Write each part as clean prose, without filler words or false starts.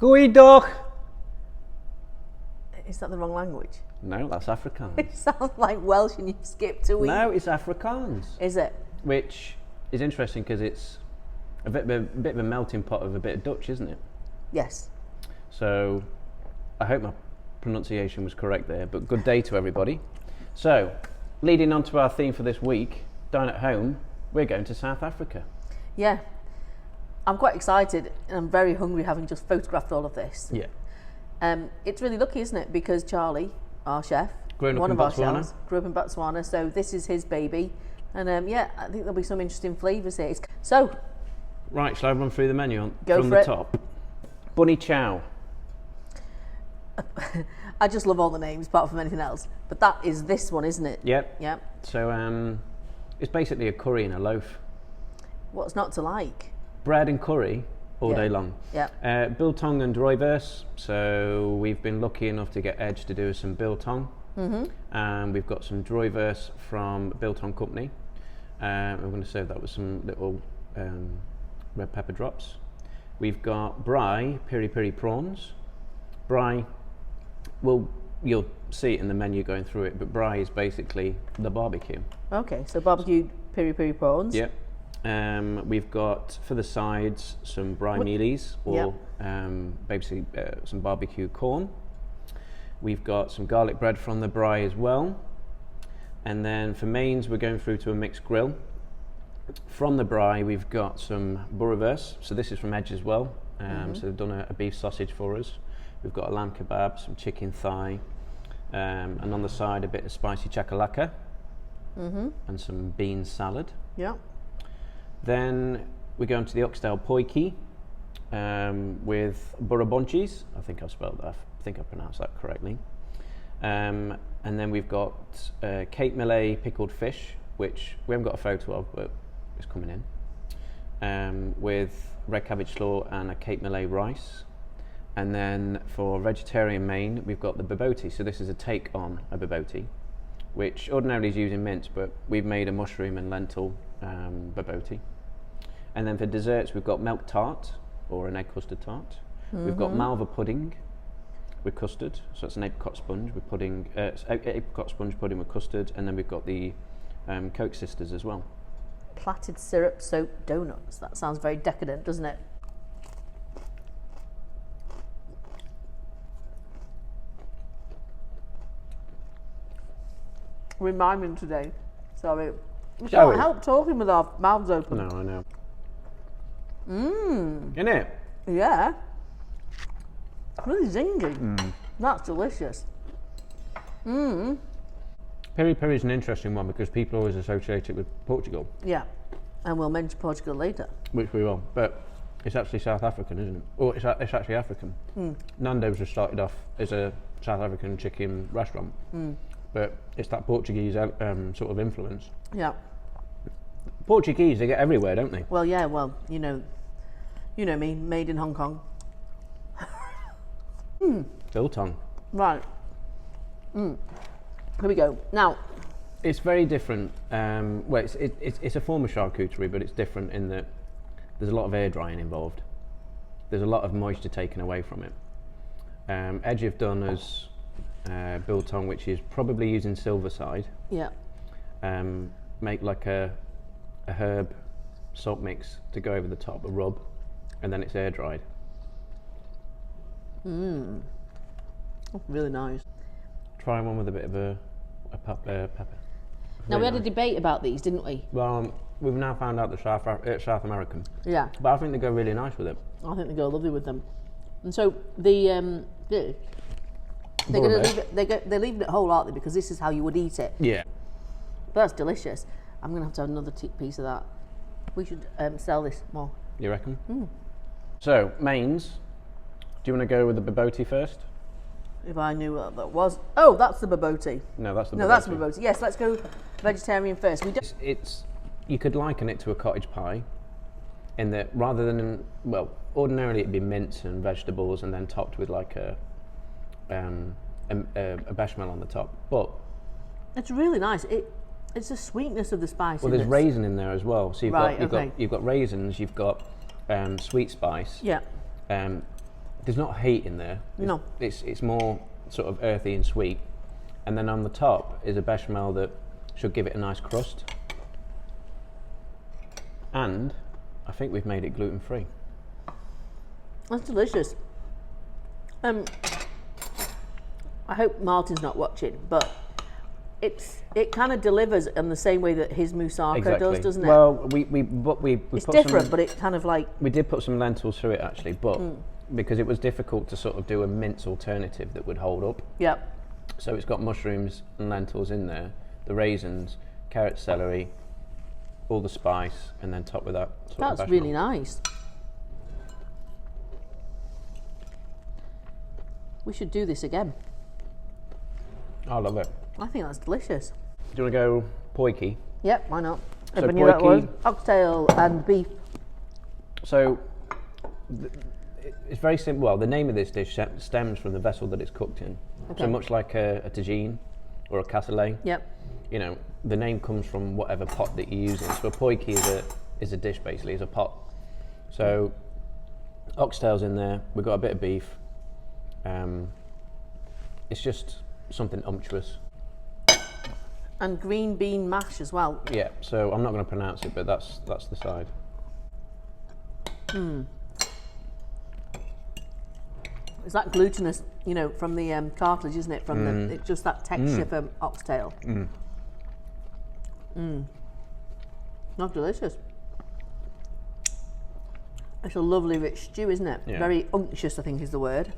Goeiedag! Is that the wrong language? No, that's Afrikaans. It sounds like Welsh and you skipped a week. No, it's Afrikaans. Is it? Which is interesting because it's a bit of a melting pot of a bit of Dutch, isn't it? Yes. So I hope my pronunciation was correct there, but good day to everybody. So, leading on to our theme for this week, Dine at Home, we're going to South Africa. Yeah. I'm quite excited and I'm very hungry having just photographed all of this. Yeah. It's really lucky, isn't it? Because Charlie, our chef, Grown up one in of our Botswana. chefs, grew up in Botswana, so this is his baby. And yeah, I think there'll be some interesting flavours here. So, Right, shall I run through the menu Go from for the it. top? Bunny chow. I just love all the names apart from anything else. But that is this one, isn't it? Yep. Yep. So it's basically a curry in a loaf. What's not to like? Bread and curry all Yeah. day long. Yeah. Biltong and flavours. So we've been lucky enough to get Edge to do us some biltong. And we've got some flavours from Biltong Company. We're going to serve that with some little red pepper drops. We've got braai, piri piri prawns. Braai, well, you'll see it in the menu going through it, but braai is basically the barbecue. Okay, so barbecued piri piri prawns. Yep. We've got for the sides some braai mealies, or basically some barbecue corn. We've got some garlic bread from the braai as well. And then for mains, we're going through to a mixed grill. From the braai, we've got some boerewors. So this is from Edge as well. So they've done a beef sausage for us. We've got a lamb kebab, some chicken thigh, and on the side a bit of spicy chakalaka, and some bean salad. Yeah. Then we go into the oxtail potjie with boerewors. I think I pronounced that correctly. And then we've got Cape Malay pickled fish, which we haven't got a photo of, but it's coming in, with red cabbage slaw and a Cape Malay rice. And then for vegetarian main, we've got the bobotie. So this is a take on a bobotie, which ordinarily is using mince, but we've made a mushroom and lentil bobotie. And then for desserts, we've got milk tart, or an egg custard tart. We've got malva pudding with custard, so it's an apricot sponge with pudding, apricot sponge pudding with custard, and then we've got the Coke Sisters as well. Plaited syrup soaked donuts. That sounds very decadent, doesn't it? We're miming today. Sorry. We Shall can't we? help talking with our mouths open. No, I know. Isn't it? Yeah. Really zingy. That's delicious. Piri piri is an interesting one because people always associate it with Portugal, Yeah. And we'll mention Portugal later. which we will, but it's actually South African, isn't it? Or it's actually African. Nando's was started off as a South African chicken restaurant, but it's that Portuguese sort of influence. Yeah. Portuguese, they get everywhere, don't they? Well, yeah, well, you know me, made in Hong Kong. Biltong. Right. Here we go. Now, It's very different. Well, it's a form of charcuterie, but it's different in that there's a lot of air drying involved. There's a lot of moisture taken away from it. Edge have done as biltong, which is probably using silverside. yeah. Make like a herb salt mix to go over the top, a rub, and then it's air dried. Really nice. Try one with a bit of a pepper. Now, we Really had a nice. debate about these, didn't we? Well, we've now found out that South American, Yeah. but I think they go really nice with it. I think they go lovely with them. And so they're going to leave it, they're leaving it whole, aren't they? Because this is how you would eat it. Yeah. But that's delicious. I'm going to have another piece of that. We should sell this more. You reckon? So, mains. Do you want to go with the bobotie first? If I knew what that was. Oh, that's the bobotie. No, that's the No, that's the bobotie. Yes, let's go vegetarian first. We don't. It's you could liken it to a cottage pie, in that rather than ordinarily it'd be mince and vegetables and then topped with like a bechamel on the top. But It's really nice. It's the sweetness of the spice. well, there's raisin in there as well. So you've Right, got okay. you've got raisins, you've got sweet spice. Yeah. there's not heat in there. No. It's more sort of earthy and sweet. And then on the top is a bechamel that should give it a nice crust. And I think we've made it gluten-free. That's delicious. I hope Martin's not watching, but it kind of delivers in the same way that his moussaka does, doesn't it? Well, we it's put different, some, but it kind of like... We did put some lentils through it actually, but because it was difficult to sort of do a mince alternative that would hold up. Yep. So it's got mushrooms and lentils in there, the raisins, carrot, celery, all the spice, and then top with that sort of That's bechamel. really nice. We should do this again. I love it. I think that's delicious. Do you want to go poiki? Yep, why not? So Everyone knew that was poiki- oxtail and beef. So it's very simple. Well, the name of this dish stems from the vessel that it's cooked in. Okay. So much like a tagine or a cassoulet, Yep. you know, the name comes from whatever pot that you're using. So a poiki is a dish basically, is a pot. So oxtail's in there. We've got a bit of beef. It's just something umptuous. And green bean mash as well. Yeah. So I'm not going to pronounce it, but that's the side. It's that glutinous, you know, from the cartilage, isn't it? From the it's just that texture from oxtail. Not delicious. It's a lovely rich stew, isn't it? Yeah. Very unctuous, I think is the word.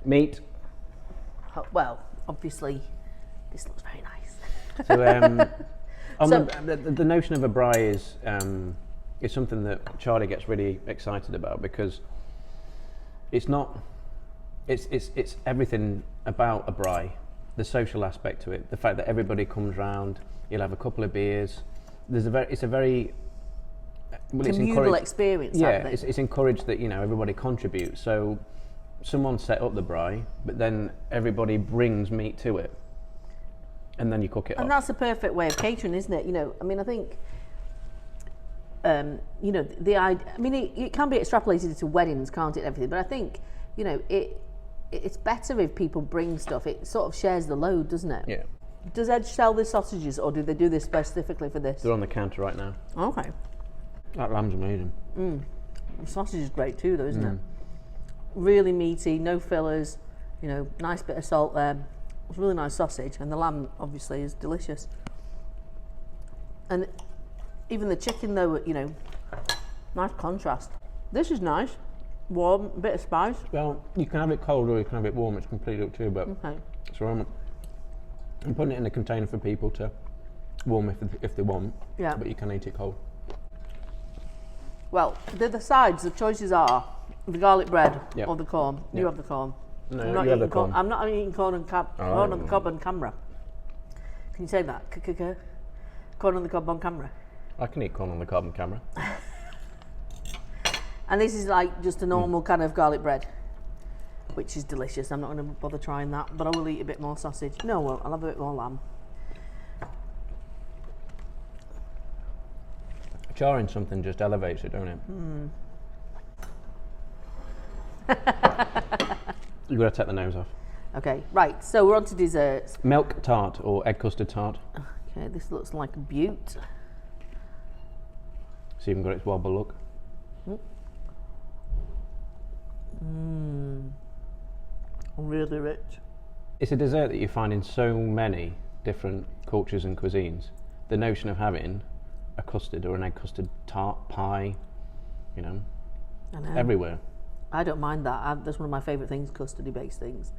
Meat. Well, obviously, this looks very nice. So, the notion of a braai is something that Charlie gets really excited about because it's everything about a braai, the social aspect to it, the fact that everybody comes round, you'll have a couple of beers. It's a very communal experience. Yeah, it's encouraged that everybody contributes. So someone set up the braai, but then everybody brings meat to it, and then you cook it. And that's the perfect way of catering, isn't it? I mean, I think. It can be extrapolated to weddings, can't it? And everything, but I think it's better if people bring stuff. It sort of shares the load, doesn't it? Yeah. Does Edge sell the sausages, or do they do this specifically for this? They're on the counter right now. Okay. That lamb's amazing. The sausage is great too, though, isn't it? Really meaty, no fillers. Nice bit of salt there. It's a really nice sausage, and the lamb obviously is delicious. And even the chicken, though, nice contrast. This is nice, warm, a bit of spice. Well, you can have it cold or you can have it warm. It's completely up to you. But Okay. so I'm putting it in a container for people to warm if they want. Yeah. But you can eat it cold. Well, the sides. The choices are the garlic bread Yep. or the corn. You Yep. have the corn. No, I'm not you have the eating corn. I'm not eating corn and corn on the cob on camera. Can you say that? Corn on the cob on camera. I can eat corn on the carbon camera. And this is like just a normal kind of garlic bread, which is delicious. I'm not going to bother trying that, but I will eat a bit more sausage. No, I won't. I'll have a bit more lamb. Charring something just elevates it, don't it? You've got to take the nose off. Okay, right. So we're on to desserts. Milk tart or egg custard tart. Okay, this looks like a beaut. It's even got its wobble look. Really rich. It's a dessert that you find in so many different cultures and cuisines. The notion of having a custard or an egg custard tart pie, I know. everywhere. I don't mind that. That's one of my favourite things, custardy based things.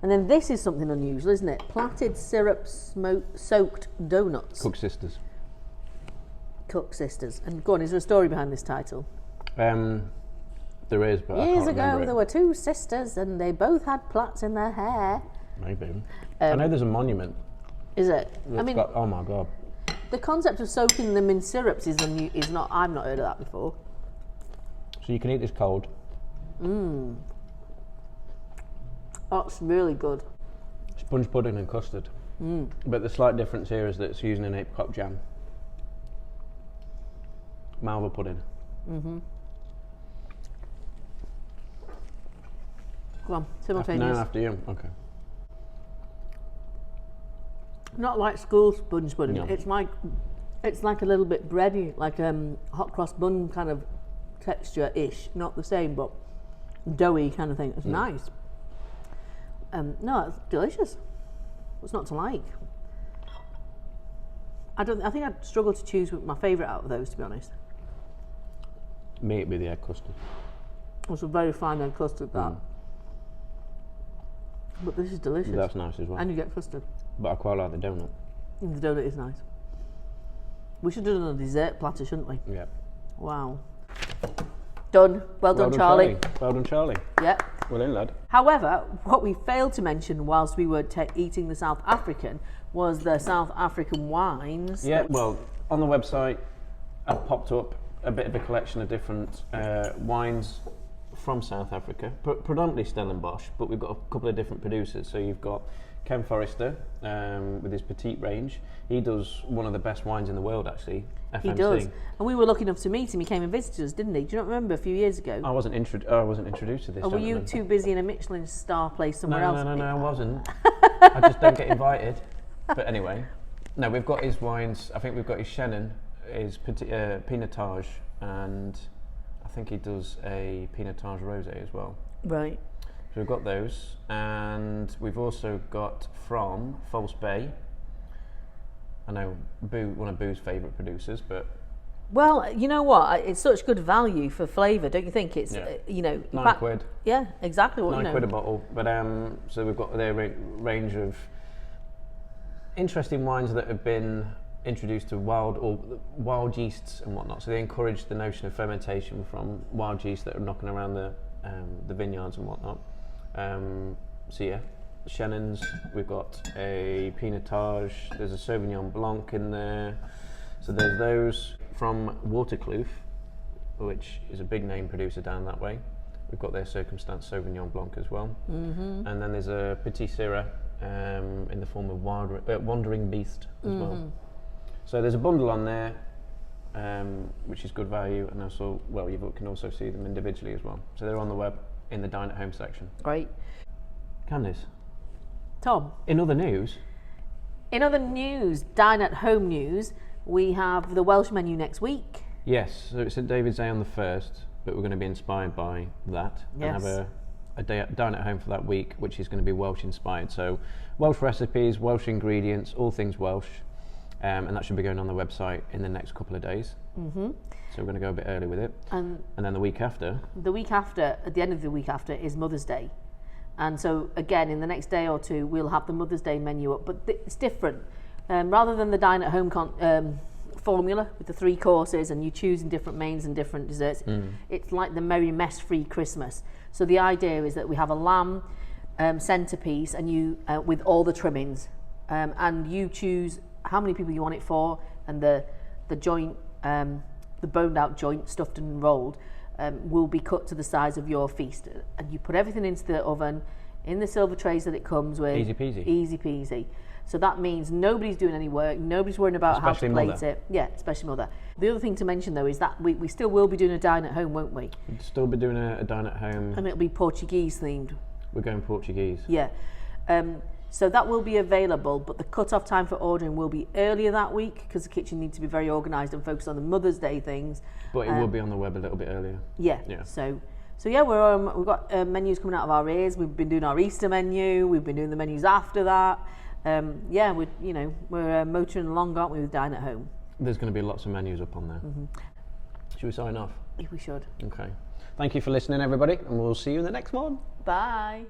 And then this is something unusual, isn't it? Plaited syrup soaked donuts. Cook Sisters. Cook Sisters. And go on, is there a story behind this title? There is, but I Years can't ago, remember there were two sisters and they both had plaits in their hair. Maybe. I know there's a monument. Is it? That's got, oh my god. The concept of soaking them in syrups is not. I've not heard of that before. So you can eat this cold. That's really good. Sponge pudding and custard. But the slight difference here is that it's using an apricot jam. Malva pudding. Go on, simultaneous. No, after you. Okay. Not like school sponge pudding. No. It's like a little bit bready, like hot cross bun kind of texture-ish. Not the same, but doughy kind of thing. It's nice. No, it's delicious. What's not to like? I think I'd struggle to choose my favourite out of those, to be honest. Me, it'd be the egg custard. It's a very fine egg custard, that. But this is delicious. That's nice as well. And you get custard. But I quite like the donut. And the donut is nice. We should have done a dessert platter, shouldn't we? Yeah. Wow. Done. Well done, Charlie. Well done, Charlie. Yeah. Well in, lad. However, what we failed to mention whilst we were eating the South African was the South African wines. Yeah, well, on the website, I've popped up a bit of a collection of different wines from South Africa, predominantly Stellenbosch, but we've got a couple of different producers. So you've got Ken Forrester with his Petite range. He does one of the best wines in the world, actually. FMC. He does. And we were lucky enough to meet him. He came and visited us, didn't he? Do you not remember a few years ago? I wasn't introduced to this. Or were you too busy in a Michelin star place somewhere else? No, I wasn't. I just don't get invited. But anyway, no, we've got his wines. I think we've got his Chenin, his Pinotage, and I think he does a Pinotage Rosé as well. Right. So we've got those, and we've also got from False Bay. I know one of Boo's favourite producers, but well, you know what? It's such good value for flavour, don't you think? It's £9. Yeah, exactly what £9 a bottle. But so we've got their range of interesting wines that have been introduced to wild yeasts and whatnot. So they encourage the notion of fermentation from wild yeast that are knocking around the vineyards and whatnot. So yeah, Chenins, we've got a Pinotage, there's a Sauvignon Blanc in there. So there's those from Waterkloof, which is a big name producer down that way. We've got their Circumstance Sauvignon Blanc as well. Mm-hmm. And then there's a Petit Syrah in the form of Wandering Beast as well. So there's a bundle on there, which is good value, and also, well, you can also see them individually as well. So they're on the web in the Dine at Home section. Great. Candice. Tom. In other news, Dine at Home news, we have the Welsh menu next week. Yes, so it's St David's Day on the 1st, but we're going to be inspired by that. Yes. And have a day Dine at Home for that week, which is going to be Welsh inspired. So Welsh recipes, Welsh ingredients, all things Welsh. And that should be going on the website in the next couple of days. Mm-hmm. So we're going to go a bit early with it. And then the week after, at the end of the week after, is Mother's Day. And so again, in the next day or two, we'll have the Mother's Day menu up, but it's different. Rather than the Dine at Home formula with the 3 courses and you choosing different mains and different desserts, it's like the Merry Mess-Free Christmas. So the idea is that we have a lamb centerpiece and you with all the trimmings, and you choose how many people you want it for, and the joint, the boned out joint, stuffed and rolled, will be cut to the size of your feast. And you put everything into the oven in the silver trays that it comes with. Easy peasy. Easy peasy. So that means nobody's doing any work, nobody's worrying about especially how to plate mother. it. Yeah, especially mother. The other thing to mention though is that we still will be doing a Dine at Home, won't we? We'll still be doing a Dine at Home. And it'll be Portuguese themed. We're going Portuguese. Yeah. So that will be available, but the cut-off time for ordering will be earlier that week because the kitchen needs to be very organised and focused on the Mother's Day things. But it will be on the web a little bit earlier. Yeah. So yeah, we've got menus coming out of our ears. We've been doing our Easter menu. We've been doing the menus after that. We're motoring along, aren't we, with Dine at Home? There's going to be lots of menus up on there. Mm-hmm. Should we sign off? We should. Okay. Thank you for listening, everybody, and we'll see you in the next one. Bye.